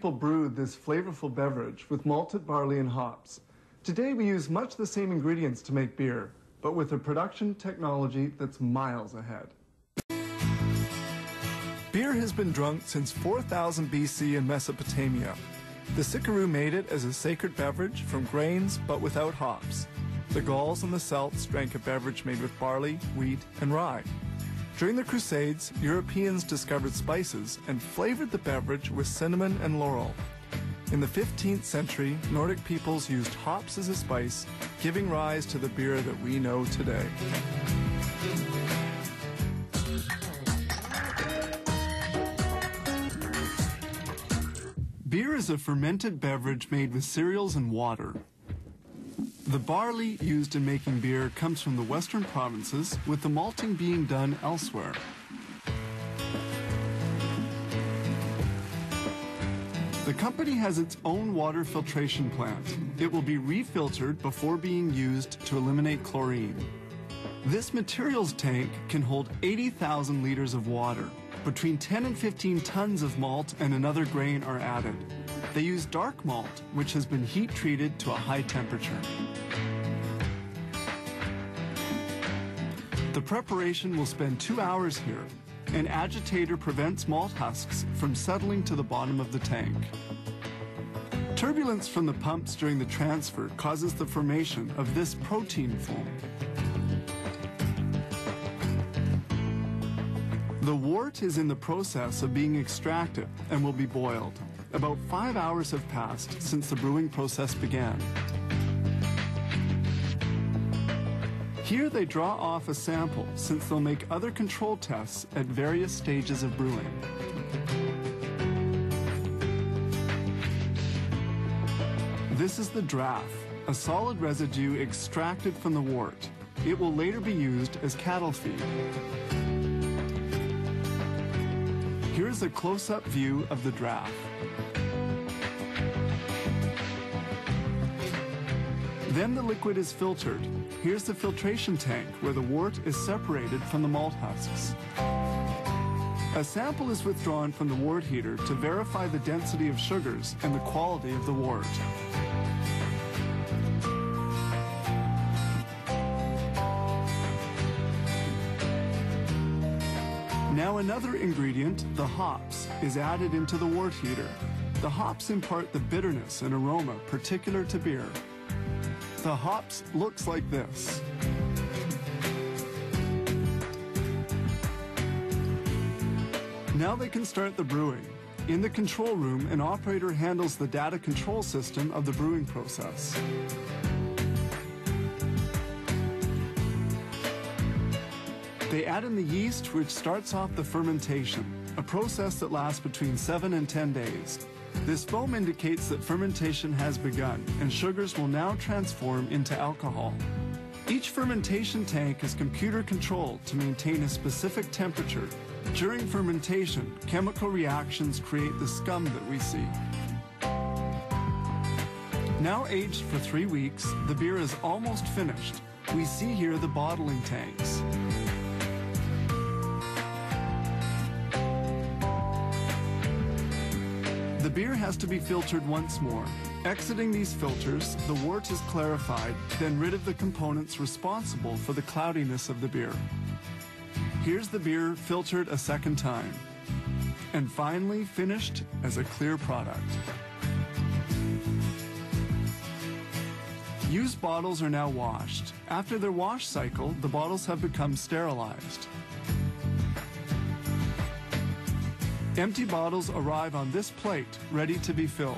people brewed this flavorful beverage with malted barley and hops. Today we use much the same ingredients to make beer, but with a production technology that's miles ahead. Beer has been drunk since 4000 BC in Mesopotamia. The Sicaru made it as a sacred beverage from grains but without hops. The Gauls and the Celts drank a beverage made with barley, wheat, and rye. During the Crusades, Europeans discovered spices and flavored the beverage with cinnamon and laurel. In the 15th century, Nordic peoples used hops as a spice, giving rise to the beer that we know today. Beer is a fermented beverage made with cereals and water. The barley used in making beer comes from the western provinces, with the malting being done elsewhere. The company has its own water filtration plant. It will be refiltered before being used to eliminate chlorine. This materials tank can hold 80,000 liters of water. Between 10 and 15 tons of malt and another grain are added. They use dark malt, which has been heat treated to a high temperature. The preparation will spend 2 hours here. An agitator prevents malt husks from settling to the bottom of the tank. Turbulence from the pumps during the transfer causes the formation of this protein foam. The wort is in the process of being extracted and will be boiled. About 5 hours have passed since the brewing process began. Here they draw off a sample since they'll make other control tests at various stages of brewing. This is the draff, a solid residue extracted from the wort. It will later be used as cattle feed. Here's a close-up view of the draff. Then the liquid is filtered. Here's the filtration tank where the wort is separated from the malt husks. A sample is withdrawn from the wort heater to verify the density of sugars and the quality of the wort. Now another ingredient, the hops, is added into the wort heater. The hops impart the bitterness and aroma particular to beer. The hops looks like this. Now they can start the brewing. In the control room, an operator handles the data control system of the brewing process. They add in the yeast, which starts off the fermentation, a process that lasts between 7 and 10 days. This foam indicates that fermentation has begun, and sugars will now transform into alcohol. Each fermentation tank is computer controlled to maintain a specific temperature. During fermentation, chemical reactions create the scum that we see. Now aged for 3 weeks, the beer is almost finished. We see here the bottling tanks. The beer has to be filtered once more. Exiting these filters, the wort is clarified, then rid of the components responsible for the cloudiness of the beer. Here's the beer filtered a second time, and finally finished as a clear product. Used bottles are now washed. After their wash cycle, the bottles have become sterilized. Empty bottles arrive on this plate, ready to be filled.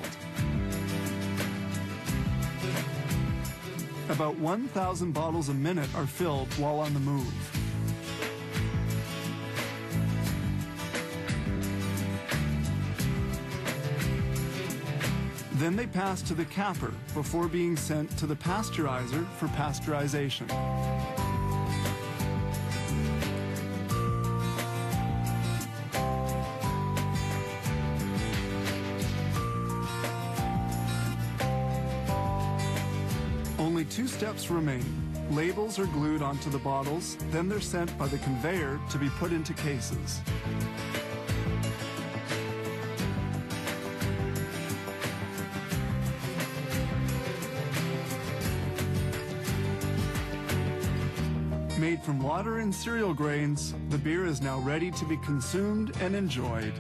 About 1,000 bottles a minute are filled while on the move. Then they pass to the capper before being sent to the pasteurizer for pasteurization. Only 2 steps remain. Labels are glued onto the bottles, then they're sent by the conveyor to be put into cases. made from water and cereal grains, the beer is now ready to be consumed and enjoyed.